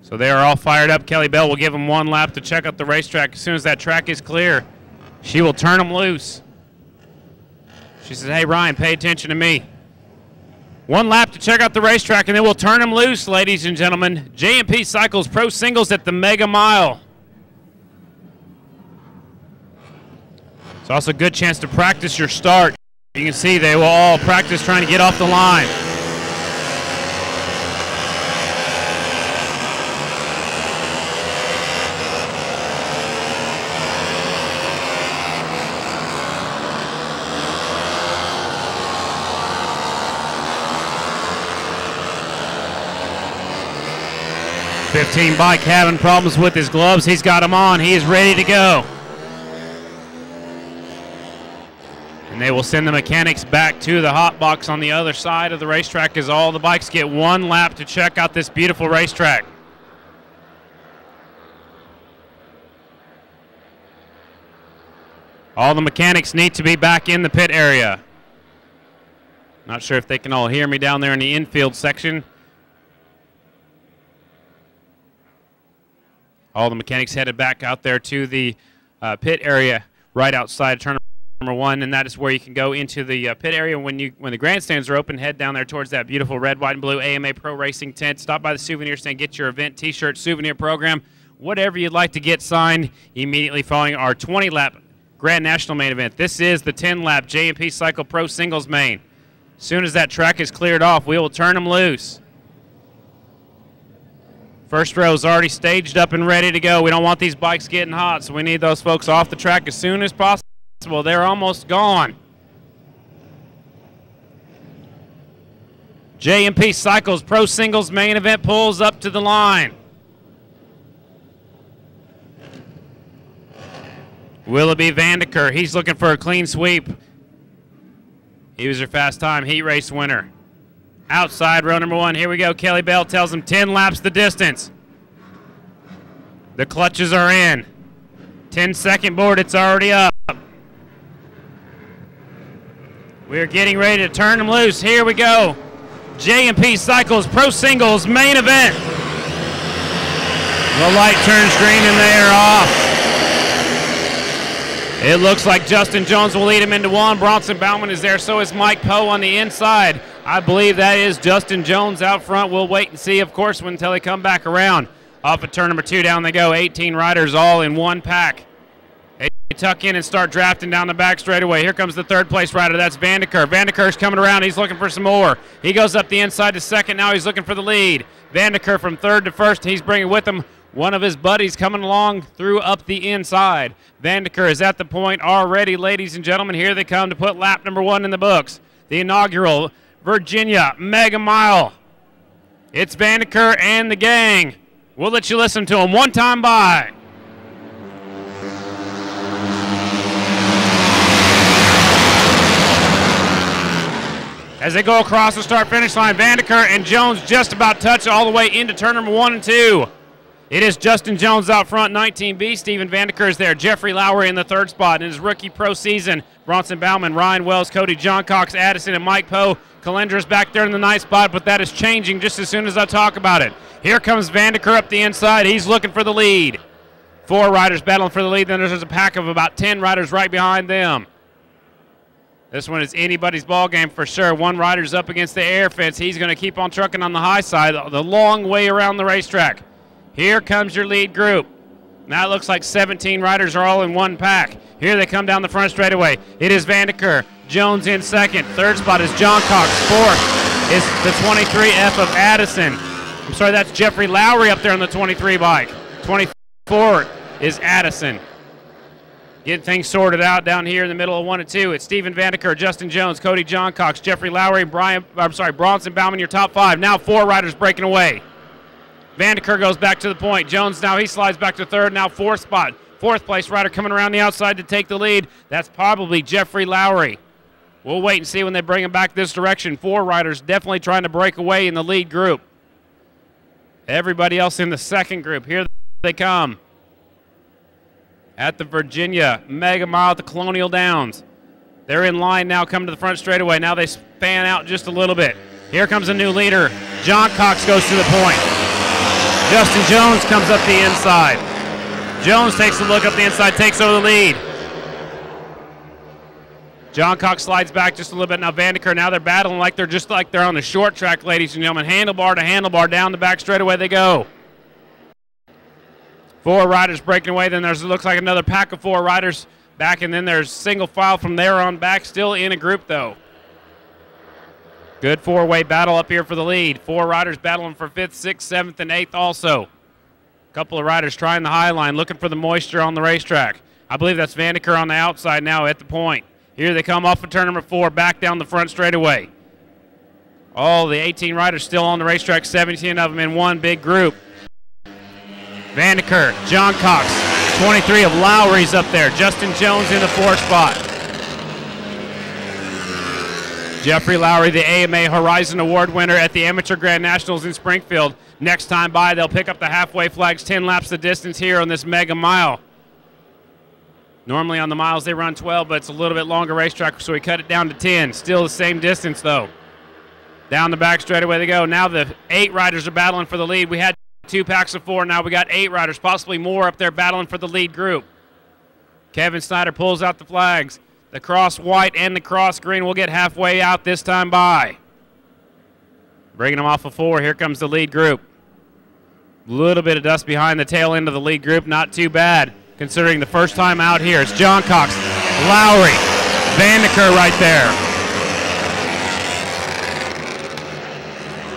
So they are all fired up. Kelly Bell will give them one lap to check out the racetrack. As soon as that track is clear, she will turn them loose. She says, hey, Ryan, pay attention to me. One lap to check out the racetrack, and then we'll turn them loose, ladies and gentlemen. J&P Cycles Pro Singles at the Mega Mile. It's also a good chance to practice your start. You can see they will all practice trying to get off the line. $15 bike having problems with his gloves. He's got them on. He is ready to go. And they will send the mechanics back to the hot box on the other side of the racetrack as all the bikes get one lap to check out this beautiful racetrack. All the mechanics need to be back in the pit area. Not sure if they can all hear me down there in the infield section. All the mechanics headed back out there to the pit area right outside turn number 1, and that is where you can go into the pit area when the grandstands are open. Head down there towards that beautiful red, white, and blue AMA Pro Racing tent. Stop by the souvenir stand, get your event T-shirt, souvenir program, whatever you'd like to get signed immediately following our 20-lap Grand National main event. This is the 10-lap J&P Cycle Pro Singles main. As soon as that track is cleared off, we will turn them loose. First row is already staged up and ready to go. We don't want these bikes getting hot, so we need those folks off the track as soon as possible. They're almost gone. J&P Cycles Pro Singles main event pulls up to the line. Will it be Vanderkuur? He's looking for a clean sweep. He was your fast time heat race winner. Outside row number 1, here we go. Kelly Bell tells him 10 laps the distance. The clutches are in. 10-second board, it's already up. We're getting ready to turn them loose. Here we go. J&P Cycles Pro Singles main event. The light turns green and they are off. It looks like Justin Jones will lead him into 1. Bronson Bauman is there, so is Mike Poe on the inside. I believe that is Justin Jones out front. We'll wait and see, of course, until they come back around. Off of turn number 2, down they go. 18 riders all in one pack. They tuck in and start drafting down the back straightaway. Here comes the third place rider. That's Vanderkuur. Vanderkuur's coming around. He's looking for some more. He goes up the inside to second. Now he's looking for the lead. Vanderkuur from third to first. He's bringing with him one of his buddies coming along through up the inside. Vanderkuur is at the point already, ladies and gentlemen. Here they come to put lap number 1 in the books. The inaugural Virginia Mega Mile. It's Vanderkuur and the gang. We'll let you listen to them one time by. As they go across the start-finish line, Vanderkuur and Jones just about touch all the way into turn number 1 and 2. It is Justin Jones out front, 19B. Stephen Vanderkuur is there. Jeffrey Lowry in the third spot. In his rookie pro season, Bronson Bauman, Ryan Wells, Cody Johncox, Addison, and Mike Poe. Calendra's back there in the ninth spot, but that is changing just as soon as I talk about it. Here comes Vanderkuur up the inside. He's looking for the lead. 4 riders battling for the lead. Then there's a pack of about 10 riders right behind them. This one is anybody's ball game for sure. 1 rider's up against the air fence. He's going to keep on trucking on the high side the long way around the racetrack. Here comes your lead group. Now it looks like 17 riders are all in one pack. Here they come down the front straightaway. It is Vanderkuur. Jones in second. Third spot is Johncox. Fourth is the 23F of Addison. I'm sorry, that's Jeffrey Lowry up there on the 23 bike. 24 is Addison. Getting things sorted out down here in the middle of 1 and 2. It's Stephen Vanderkuur, Justin Jones, Cody Johncox, Jeffrey Lowry, Bronson Bauman, your top 5. Now 4 riders breaking away. Vanderkuur goes back to the point. Jones now he slides back to third. Now 4th spot. 4th place rider coming around the outside to take the lead. That's probably Jeffrey Lowry. We'll wait and see when they bring him back this direction. 4 riders definitely trying to break away in the lead group. Everybody else in the second group. Here they come. At the Virginia Mega Mile at the Colonial Downs. They're in line now, coming to the front straightaway. Now they span out just a little bit. Here comes a new leader. Johncox goes to the point. Justin Jones comes up the inside. Jones takes a look up the inside, takes over the lead. Johncox slides back just a little bit. Now Vanderkuur, now they're battling like they're on the short track, ladies and gentlemen. Handlebar to handlebar, down the back straightaway they go. 4 riders breaking away. Then looks like another pack of 4 riders back, and then there's single file from there on back, still in a group though. Good 4-way battle up here for the lead. 4 riders battling for 5th, 6th, 7th, and 8th also. A couple of riders trying the high line, looking for the moisture on the racetrack. I believe that's Vanderkuur on the outside now at the point. Here they come off of turn number 4, back down the front straightaway. All the 18 riders still on the racetrack, 17 of them in one big group. Vanderkuur, Johncox, 23 of Lowry's up there. Justin Jones in the 4th spot. Jeffrey Lowry, the AMA Horizon Award winner at the Amateur Grand Nationals in Springfield. Next time by, they'll pick up the halfway flags, 10 laps the distance here on this mega mile. Normally on the miles they run 12, but it's a little bit longer racetrack, so we cut it down to 10. Still the same distance though. Down the back straightaway they go. Now the 8 riders are battling for the lead. We had 2 packs of 4. Now we got 8 riders, possibly more up there battling for the lead group. Kevin Snyder pulls out the flags. The cross white and the cross green will get halfway out this time by. Bringing them off of 4. Here comes the lead group. A little bit of dust behind the tail end of the lead group. Not too bad considering the first time out here. It's Johncox, Lowry, Vanderkuur right there.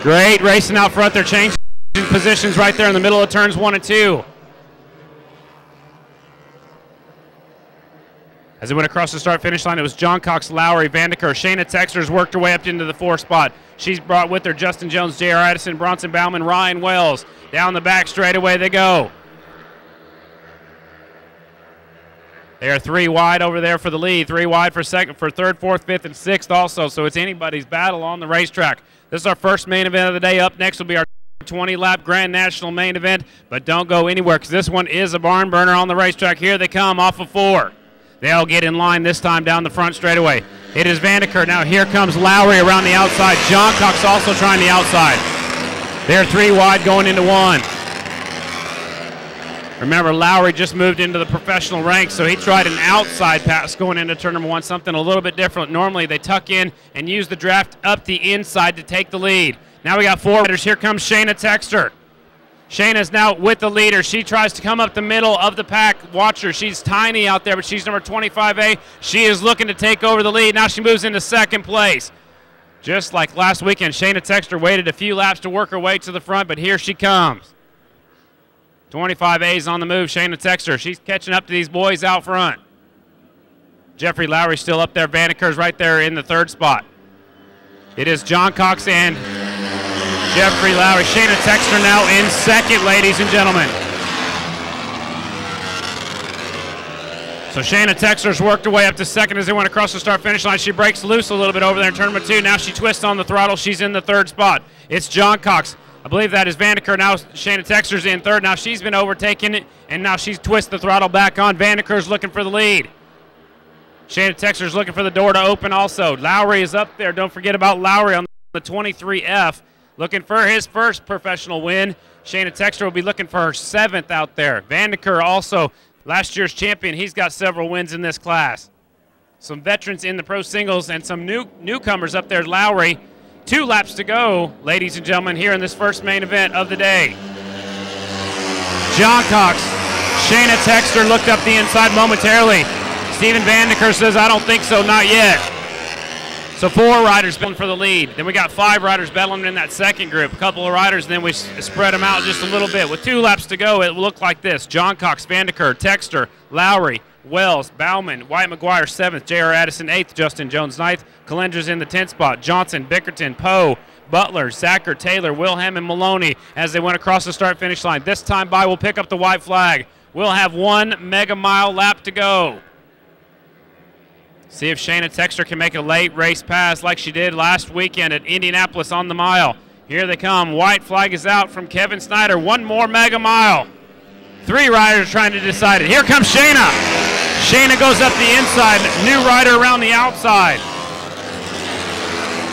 Great racing out front. They're changing positions right there in the middle of turns 1 and 2. As it went across the start-finish line, it was Johncox, Lowry, Vanderkuur. Shayna Texter's worked her way up into the 4th spot. She's brought with her Justin Jones, J.R. Addison, Bronson Bauman, Ryan Wells. Down the back straightaway they go. They are 3 wide over there for the lead. 3 wide for second, for 3rd, 4th, 5th, and 6th also. So it's anybody's battle on the racetrack. This is our first main event of the day. Up next will be our 20-lap Grand National main event. But don't go anywhere because this one is a barn burner on the racetrack. Here they come off of 4. They'll get in line this time down the front straightaway. It is Vanderkuur. Now here comes Lowry around the outside. Johncox also trying the outside. They're 3 wide going into 1. Remember, Lowry just moved into the professional ranks, so he tried an outside pass going into turn number 1, something a little bit different. Normally they tuck in and use the draft up the inside to take the lead. Now we got 4 riders. Here comes Shayna Texter. Shayna's now with the leader. She tries to come up the middle of the pack. Watch her. She's tiny out there, but she's number 25A. She is looking to take over the lead. Now she moves into 2nd place. Just like last weekend, Shayna Texter waited a few laps to work her way to the front, but here she comes. 25A's on the move, Shayna Texter. She's catching up to these boys out front. Jeffrey Lowry's still up there. Vanderkuur's right there in the 3rd spot. It is Johncox and Jeffrey Lowry. Shayna Texter now in 2nd, ladies and gentlemen. So Shayna Texter's worked her way up to 2nd as they went across the start-finish line. She breaks loose a little bit over there in turn number 2. Now she twists on the throttle. She's in the 3rd spot. It's Johncox. I believe that is Vanderkuur. Now Shayna Texter's in 3rd. Now she's been overtaken, and now she's twisted the throttle back on. Vanderkuur's looking for the lead. Shayna Texter's looking for the door to open also. Lowry is up there. Don't forget about Lowry on the 23F. Looking for his first professional win. Shayna Texter will be looking for her 7th out there. Vanderkuur also last year's champion. He's got several wins in this class. Some veterans in the pro singles and some newcomers up there. Lowry. 2 laps to go, ladies and gentlemen, here in this first main event of the day. Johncox, Shayna Texter looked up the inside momentarily. Steven Vanderkuur says, I don't think so, not yet. So 4 riders battling for the lead. Then we got 5 riders battling in that 2nd group. A couple of riders, and then we spread them out just a little bit. With 2 laps to go, it will look like this. Johncox, Vanderkuur, Texter, Lowry, Wells, Bauman, White McGuire 7th, J.R. Addison 8th, Justin Jones 9th, Calendra's in the 10th spot, Johnson, Bickerton, Poe, Butler, Zacher, Taylor, Wilhelm, and Maloney as they went across the start-finish line. This time by, we'll pick up the white flag. We'll have 1 mega mile lap to go. See if Shayna Texter can make a late race pass like she did last weekend at Indianapolis on the mile. Here they come. White flag is out from Kevin Snyder. 1 more mega mile. 3 riders trying to decide it. Here comes Shayna. Shayna goes up the inside. New rider around the outside.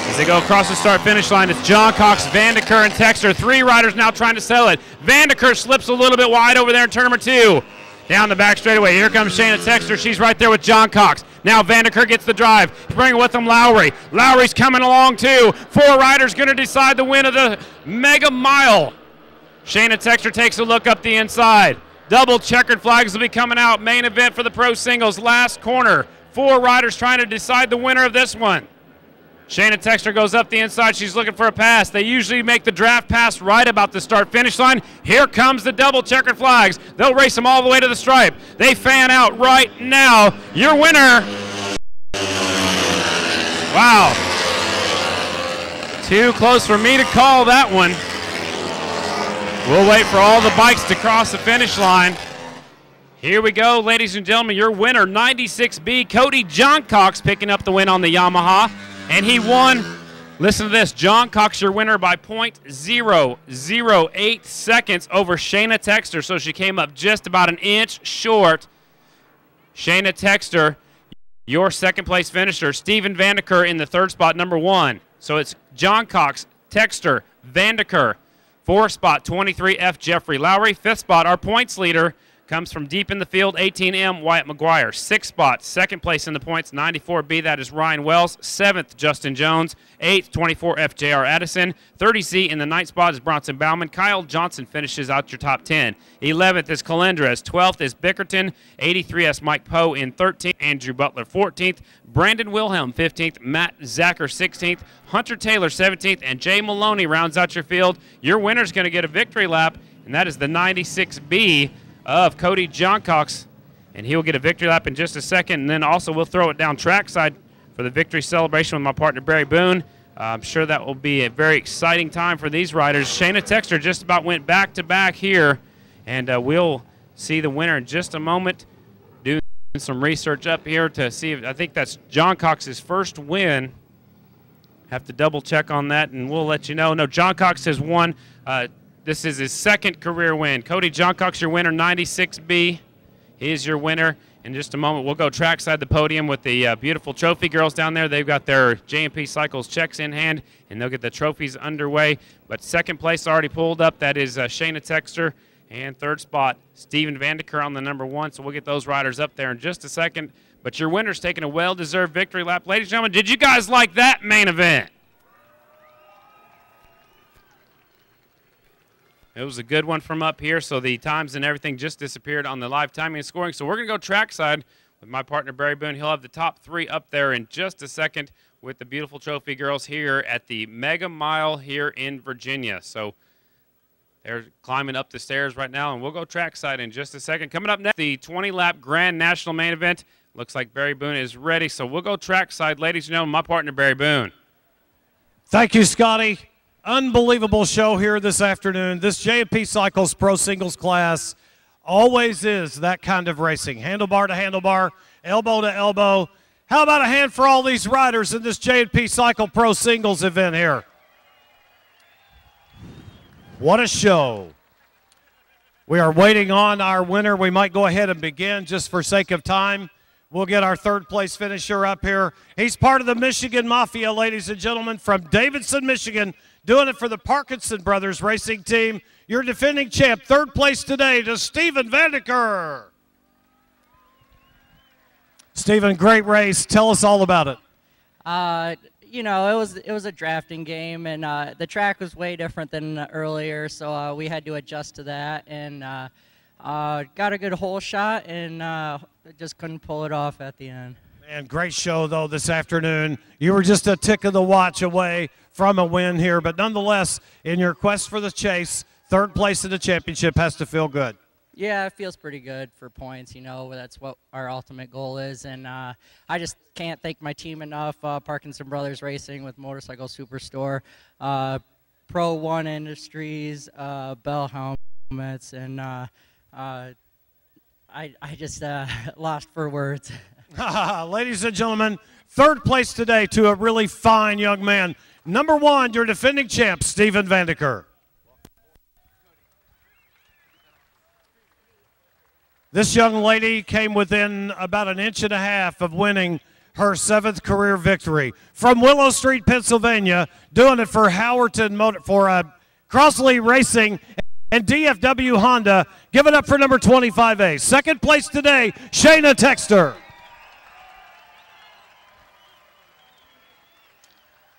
As they go across the start-finish line, it's Johncox, Vanderkuur, and Texter. 3 riders now trying to settle it. Vanderkuur slips a little bit wide over there in turn number 2. Down the back straightaway. Here comes Shayna Texter. She's right there with Johncox. Now Vanderkuur gets the drive. Bringing with him Lowry. Lowry's coming along too. 4 riders going to decide the win of the Mega Mile. Shayna Texter takes a look up the inside. Double checkered flags will be coming out. Main event for the pro singles. Last corner. 4 riders trying to decide the winner of this one. Shayna Texter goes up the inside. She's looking for a pass. They usually make the draft pass right about the start-finish line. Here comes the double checkered flags. They'll race them all the way to the stripe. They fan out right now. Your winner. Wow. Too close for me to call that one. We'll wait for all the bikes to cross the finish line. Here we go, ladies and gentlemen. Your winner, 96B, Cody Johncox, picking up the win on the Yamaha. And he won, listen to this, Johncox, your winner by .008 seconds over Shayna Texter. So she came up just about an inch short. Shayna Texter, your second place finisher. Steven Vanderkuur in the 3rd spot, number 1. So it's Johncox, Texter, Vanderkuur. 4th spot, 23F, Jeffrey Lowry. 5th spot, our points leader, comes from deep in the field, 18M, Wyatt McGuire. 6th spot, 2nd place in the points, 94B, that is Ryan Wells. 7th, Justin Jones. 8th, 24F, J.R. Addison. 30C in the 9th spot is Bronson Bauman. Kyle Johnson finishes out your top 10. 11th is Calendres. 12th is Bickerton. 83S, Mike Poe in 13th. Andrew Butler, 14th. Brandon Wilhelm, 15th. Matt Zacher, 16th. Hunter Taylor, 17th. And Jay Maloney rounds out your field. Your winner's going to get a victory lap, and that is the 96B of Cody Johncox, and he'll get a victory lap in just a second. And then also we'll throw it down trackside for the victory celebration with my partner Barry Boone. I'm sure that will be a very exciting time for these riders. Shayna Texter just about went back-to-back here, and we'll see the winner in just a moment. Doing some research up here to see if, I think that's Johncox's first win. Have to double check on that, and we'll let you know. No, Johncox has won. This is his 2nd career win. Cody Johncox, your winner, 96B. He is your winner. In just a moment, we'll go trackside the podium with the beautiful trophy girls down there. They've got their J&P Cycles checks in hand, and they'll get the trophies underway. But 2nd place already pulled up. That is Shayna Texter. And 3rd spot, Steven Vanderkuur on the number 1. So we'll get those riders up there in just a second. But your winner's taking a well-deserved victory lap. Ladies and gentlemen, did you guys like that main event? It was a good one from up here, so the times and everything just disappeared on the live timing and scoring. So we're going to go trackside with my partner Barry Boone. He'll have the top 3 up there in just a second with the beautiful trophy girls here at the Mega Mile here in Virginia. So they're climbing up the stairs right now, and we'll go trackside in just a second. Coming up next, the 20-lap Grand National Main Event. Looks like Barry Boone is ready, so we'll go trackside. Ladies and gentlemen, my partner Barry Boone. Thank you, Scotty. Unbelievable show here this afternoon. This J&P Cycles Pro Singles class always is that kind of racing. Handlebar to handlebar, elbow to elbow. How about a hand for all these riders in this J&P Cycle Pro Singles event here? What a show. We are waiting on our winner. We might go ahead and begin just for sake of time. We'll get our 3rd place finisher up here. He's part of the Michigan Mafia, ladies and gentlemen, from Davidson, Michigan. Doing it for the Parkinson Brothers Racing Team. Your defending champ, 3rd place today to Steven Vanderkuur. Steven, great race. Tell us all about it. You know, it was a drafting game, and the track was way different than earlier, so we had to adjust to that, and got a good hole shot, and just couldn't pull it off at the end. Man, great show, though, this afternoon. You were just a tick of the watch away from a win here, but nonetheless, in your quest for the chase, 3rd place in the championship has to feel good. Yeah, it feels pretty good for points. You know, that's what our ultimate goal is, and I just can't thank my team enough. Parkinson Brothers Racing with Motorcycle Superstore, Pro One Industries, Bell Helmets, and I just lost for words. Ladies and gentlemen, 3rd place today to a really fine young man. Number 1, your defending champ, Steven Vanderkuur. This young lady came within about an inch and a half of winning her 7th career victory. From Willow Street, Pennsylvania, doing it for Howerton Crossley Racing and DFW Honda. Give it up for number 25A. Second place today, Shayna Texter.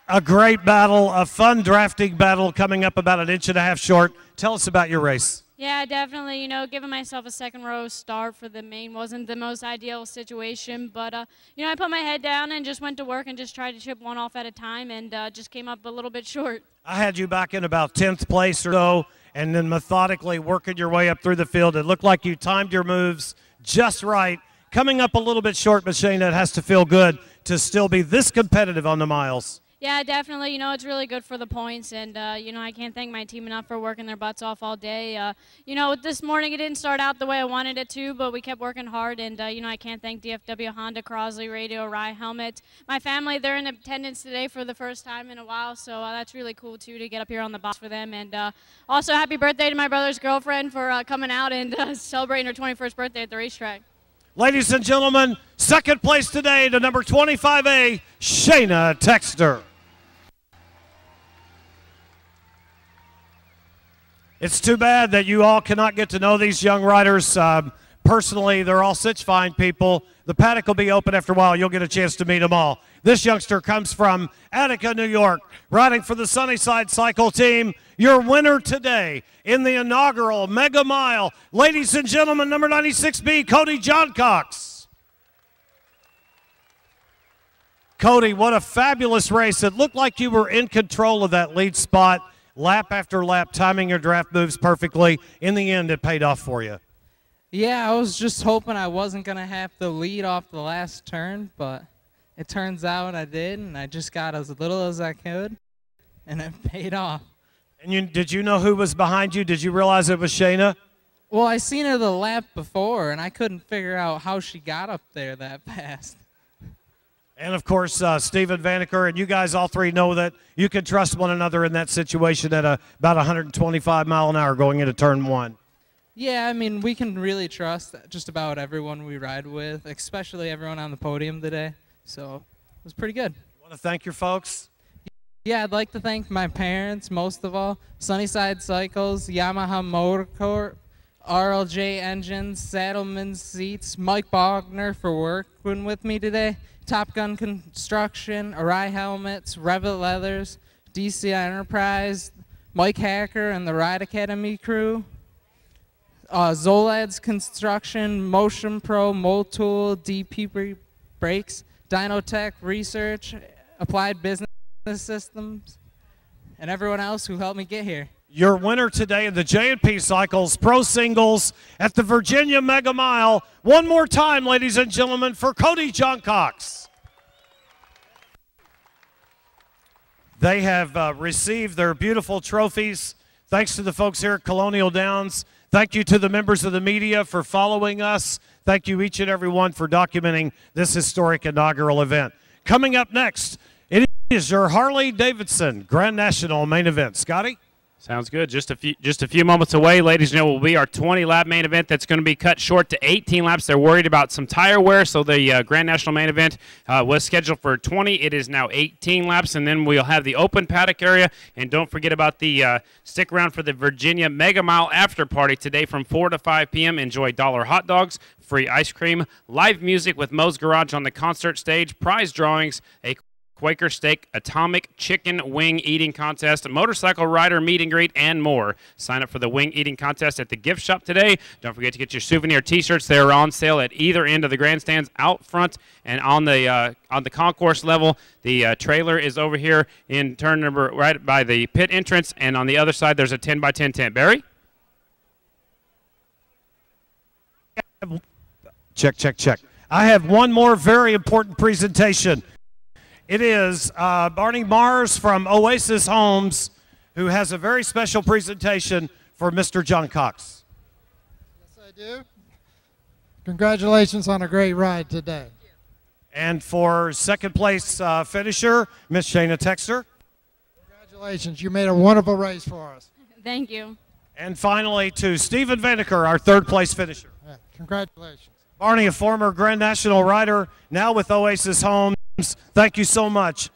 A great battle, a fun drafting battle coming up about an inch and a half short. Tell us about your race. Yeah, definitely. You know, giving myself a second row start for the main wasn't the most ideal situation, but, you know, I put my head down and just went to work and just tried to chip one off at a time and just came up a little bit short. I had you back in about 10th place or so, and then methodically working your way up through the field. It looked like you timed your moves just right. Coming up a little bit short, but Shayna, it has to feel good to still be this competitive on the miles. Yeah, definitely. You know, it's really good for the points, and, you know, I can't thank my team enough for working their butts off all day. You know, this morning it didn't start out the way I wanted it to, but we kept working hard, and, you know, I can't thank DFW, Honda, Crosley, Radio, Rye, Helmet. My family, they're in attendance today for the first time in a while, so that's really cool, too, to get up here on the box for them. And also, happy birthday to my brother's girlfriend for coming out and celebrating her 21st birthday at the racetrack. Ladies and gentlemen, second place today to number 25A, Shayna Texter. It's too bad that you all cannot get to know these young riders personally. They're all such fine people. The paddock will be open after a while. You'll get a chance to meet them all. This youngster comes from Attica, New York, riding for the Sunnyside Cycle Team. Your winner today in the inaugural Mega Mile. Ladies and gentlemen, number 96B, Cody Johncox. Cody, what a fabulous race. It looked like you were in control of that lead spot. Lap after lap, timing your draft moves perfectly. In the end, it paid off for you. Yeah, I was just hoping I wasn't going to have to lead off the last turn, but it turns out I did, and I just got as little as I could, and it paid off. And did you know who was behind you? Did you realize it was Shayna? Well, I seen her the lap before, and I couldn't figure out how she got up there that fast. And, of course, Steven Vanderkuur, and you guys all three know that you can trust one another in that situation at about 125 mile an hour going into turn one. Yeah, I mean, we can really trust just about everyone we ride with, especially everyone on the podium today. So it was pretty good. You want to thank your folks? Yeah, I'd like to thank my parents, most of all, Sunnyside Cycles, Yamaha Motor Corp, RLJ Engines, Saddleman Seats, Mike Bogner for working with me today, Top Gun Construction, Arai Helmets, Revit Leathers, DC Enterprise, Mike Hacker and the Ride Academy crew, Zolad's Construction, Motion Pro, Motool, DP Brakes, Dynotech Research, Applied Business Systems, and everyone else who helped me get here. Your winner today in the J&P Cycles Pro Singles at the Virginia Mega Mile. One more time, ladies and gentlemen, for Cody Johncox. They have received their beautiful trophies. Thanks to the folks here at Colonial Downs. Thank you to the members of the media for following us. Thank you each and every one for documenting this historic inaugural event. Coming up next, it is your Harley-Davidson Grand National main event. Scotty? Sounds good. Just a few moments away, ladies and gentlemen, will be our 20-lap main event that's going to be cut short to 18 laps. They're worried about some tire wear, so the Grand National main event was scheduled for 20. It is now 18 laps, and then we'll have the open paddock area. And don't forget about the stick around for the Virginia Mega Mile after party today from 4 to 5 p.m. Enjoy dollar hot dogs, free ice cream, live music with Moe's Garage on the concert stage, prize drawings, a Quaker Steak Atomic Chicken Wing Eating Contest, a motorcycle rider meet and greet, and more. Sign up for the wing eating contest at the gift shop today. Don't forget to get your souvenir T-shirts. They are on sale at either end of the grandstands, out front and on the concourse level. The trailer is over here in turn number right by the pit entrance, and on the other side there's a 10x10 tent. Barry? Check, check, check. I have one more very important presentation. It is Barney Mars from Oasis Homes, who has a very special presentation for Mr. Johncox. Yes, I do. Congratulations on a great ride today. And for second place finisher, Miss Shayna Texter. Congratulations. You made a wonderful race for us. Thank you. And finally to Steven Vanderkuur, our third place finisher. Yeah, congratulations. Barney, a former Grand National rider, now with Oasis Homes. Thank you so much.